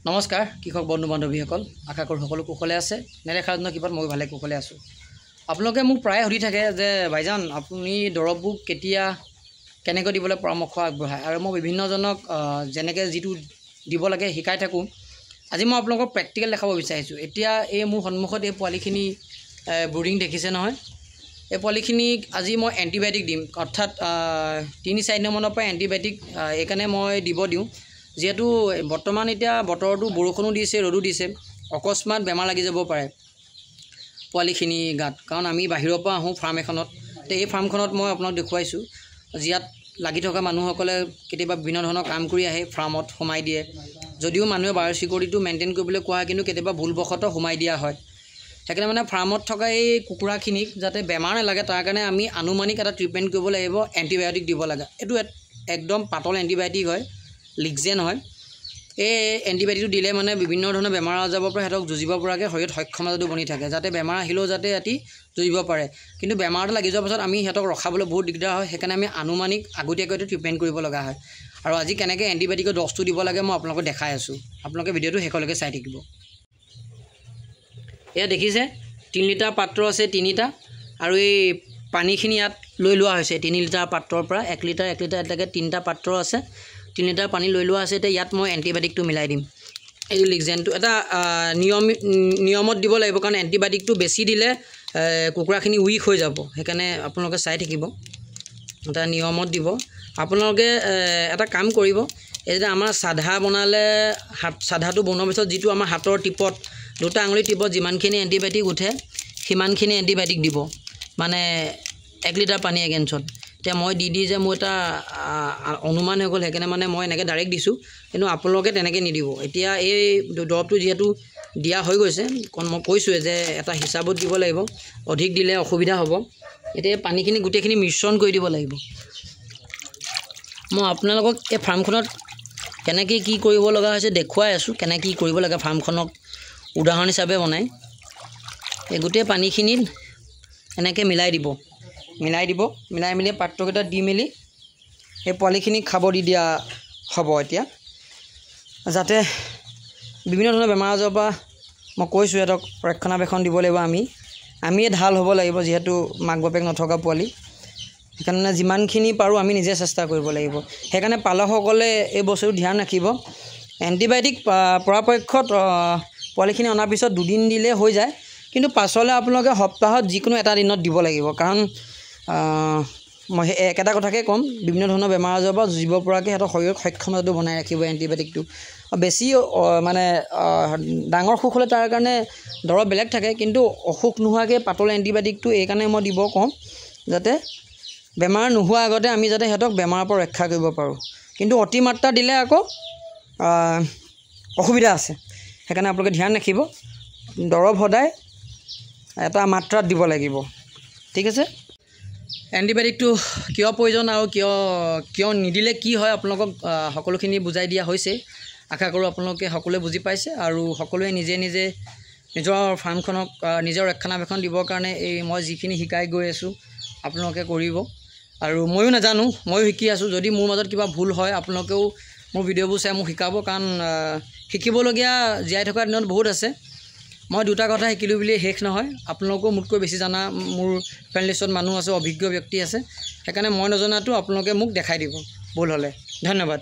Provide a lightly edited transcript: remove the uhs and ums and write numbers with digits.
নমস্কাৰ কৃষক বন্ধু বান্ধৱীসকল আশা কৰোঁ সকলো কুশলে আছে নেদেখাৰ জন্য কিবা মই ভালে কুশলে আছোঁ আপোনালোকে মোক প্ৰায় সুধি থাকে যে ভাইজান আপুনি দৰৱবোৰ কেতিয়া কেনেকৈ দিবলৈ পৰামৰ্শ আগবঢ়ায় আৰু মই বিভিন্নজনক যেনেকৈ যিটো দিব লাগে শিকাই থাকোঁ আজি মই আপোনালোকক প্ৰেক্টিকেল দেখাব বিচাৰিছোঁ এতিয়া এই মোৰ সন্মুখত এই পোৱালিখিনি ব্ৰুডিং দেখিছে নহয় এই পোৱালিখিনিক আজি মই এণ্টিবায়'টিক দিম অৰ্থাৎ ৩-৪ দিনমানৰ পৰা এণ্টিবায়'টিক এইকাৰণে মই দিব দিওঁ যেহেতু বৰ্তমান এতিয়া বতৰটো বৰষুণো দিছে ৰ'দো দিছে অকস্মাত বেমাৰ লাগি যাব পাৰে পোৱালিখিনি গাত কাৰণ আমি বাহিৰৰ পৰা আহোঁ ফাৰ্ম এখনত এই ফাৰ্মখনত মই আপোনাক দেখুৱাইছোঁ জিয়াত লাগি থকা মানুহসকলে কেতিয়াবা বিভিন্ন ধৰণৰ কাম কৰি আহে ফাৰ্মত সোমাই দিয়ে যদিও মানুহে বায়'চিকিউৰিটিটো মেইনটেইন কৰিবলৈ কোৱা হয় কিন্তু কেতিয়াবা ভুলবশতঃ সোমাই দিয়া হয় সেইকাৰণে মানে ফাৰ্মত থকা এই কুকুৰাখিনিক যাতে বেমাৰ নালাগে তাৰ কাৰণে আমি আনুমানিক এটা ট্ৰিটমেণ্ট কৰিব লাগিব এণ্টিবায়'টিক দিব লাগে এইটো একদম পাতল এণ্টিবায়'টিক হয় লিগজেন হয় এই এণ্টিবায়'টিকটো দিলে মানে বিভিন্ন ধৰণৰ বেমাৰ আজাৰৰ পৰা সিহঁতক যুঁজিব পৰাকৈ শৰীৰত সক্ষমতাটো বনি থাকে যাতে বেমাৰ আহিলেও যাতে ৰাতি যুঁজিব পাৰে কিন্তু বেমাৰটো লাগি যোৱাৰ পাছত আমি সিহঁতক ৰখাবলৈ বহুত দিগদাৰ হয় সেইকাৰণে আমি আনুমানিক আগতীয়াকৈ ট্ৰিটমেণ্ট কৰিব লগা হয় আৰু আজি কেনেকৈ এণ্টিবায়'টিকৰ ড'জটো দিব লাগে মই আপোনালোকক দেখাই আছোঁ আপোনালোকে ভিডিঅ'টো শেষলৈকে চাই থাকিব এয়া দেখিছে 3 লিটাৰ পাত্ৰ আছে 3টা আৰু এই পানীখিনি ইয়াত লৈ লোৱা হৈছে 3 লিটাৰ পাত্ৰৰ পৰা 1 লিটাৰ এটাকে 3টা পাত্ৰ আছে 3 লিটাৰ পানী লৈ লোৱা আছে এতিয়া ইয়াত মই এণ্টিবায়'টিকটো মিলাই দিম এই লিগজেনটো এটা নিয়মত দিব লাগিব কাৰণ এণ্টিবায়'টিকটো বেছি দিলে কুকুৰাখিনি উইক হৈ যাব সেইকাৰণে আপোনালোকে চাই থাকিব এটা নিয়মত দিব আপোনালোকে এটা কাম কৰিব এই যে আমাৰ সাধা বনালে সাধাটো বনোৱাৰ পিছত যিটো আমাৰ হাতৰ টিপত দুটা আঙুলি টিপত যিমানখিনি এণ্টিবায়'টিক উঠে সিমানখিনি এণ্টিবায়'টিক দিব মানে 1 লিটাৰ পানী এগেইনষ্টত এতিয়া মই দি যে মোৰ এটা অনুমান হৈ গ'ল সেইকাৰণে মানে মই এনেকৈ ডাইৰেক্ট দিছোঁ কিন্তু আপোনালোকে তেনেকৈ নিদিব এতিয়া এই দৰৱটো যিহেতু দিয়া হৈ গৈছে কাৰণ মই কৈছোঁৱে যে এটা হিচাপত দিব লাগিব অধিক দিলে অসুবিধা হ'ব এতিয়া পানীখিনি গোটেইখিনি মিশ্ৰণ কৰি দিব লাগিব মই আপোনালোকক এই ফাৰ্মখনত কেনেকৈ কি কৰিব লগা হৈছে দেখুৱাই আছোঁ কেনেকৈ কি কৰিব লাগে ফাৰ্মখনক উদাহৰণ হিচাপে বনাই এই গোটেই পানীখিনিত এনেকৈ মিলাই মেলি পাত্ৰকেইটা দি মেলি এই পোৱালিখিনি খাব দি দিয়া হ'ব এতিয়া যাতে বিভিন্ন ধৰণৰ বেমাৰ আজাৰৰ পৰা মই কৈছোঁ সিহঁতক ৰক্ষণাবেক্ষণ দিব লাগিব আমিয়ে ঢাল হ'ব লাগিব যিহেতু মাক বাপেক নথকা পোৱালি সেইকাৰণে যিমানখিনি পাৰোঁ আমি নিজে চেষ্টা কৰিব লাগিব সেইকাৰণে পালকসকলে এই বস্তুটো ধ্যান ৰাখিব এণ্টিবায়'টিক পৰাপক্ষত পোৱালিখিনি অনাৰ পিছত 2 দিন দিলে হৈ যায় কিন্তু পাছলৈ আপোনালোকে সপ্তাহত যিকোনো এটা দিনত দিব লাগিব কাৰণ মই একেটা কথাকে ক'ম বিভিন্ন ধৰণৰ বেমাৰ আজাৰৰ পৰা যুঁজিব পৰাকৈ সিহঁতৰ শৰীৰৰ সক্ষমতাটো বনাই ৰাখিব এণ্টিবায়'টিকটো বেছি মানে ডাঙৰ অসুখ হ'লে তাৰ কাৰণে দৰৱ বেলেগ থাকে কিন্তু অসুখ নোহোৱাকৈ পাতল এণ্টিবায়'টিকটো এইকাৰণে মই দিব কওঁ যাতে বেমাৰ নোহোৱাৰ আগতে আমি যাতে সিহঁতক বেমাৰৰ পৰা ৰক্ষা কৰিব পাৰোঁ কিন্তু অতিমাত্ৰা দিলে আকৌ অসুবিধা আছে সেইকাৰণে আপোনালোকে ধ্যান ৰাখিব দৰৱ সদায় এটা মাত্ৰাত দিব লাগিব ঠিক আছে এণ্টিবায়'টিকটো কিয় প্ৰয়োজন আৰু কিয় নিদিলে কি হয় আপোনালোকক সকলোখিনি বুজাই দিয়া হৈছে আশা কৰোঁ আপোনালোকে সকলোৱে বুজি পাইছে আৰু সকলোৱে নিজে নিজৰ ফাৰ্মখনক নিজৰ ৰক্ষণাবেক্ষণ দিবৰ কাৰণে এই মই যিখিনি শিকাই গৈ আছোঁ আপোনালোকে কৰিব আৰু ময়ো নাজানো ময়ো শিকি আছোঁ যদি মোৰ মাজত কিবা ভুল হয় আপোনালোকেও মোৰ ভিডিঅ'বোৰ চাই মোক শিকাব কাৰণ শিকিবলগীয়া জীয়াই থকা দিনত বহুত আছে মই 2টা কথা শিকিলোঁ বুলি শেষ নহয় আপোনালোকেও মোতকৈ বেছি জানা মোৰ ফ্ৰেণ্ড লিষ্টত মানুহ আছে অভিজ্ঞ ব্যক্তি আছে সেইকাৰণে মই নজনাটো আপোনালোকে মোক দেখাই দিব ভুল হ'লে ধন্যবাদ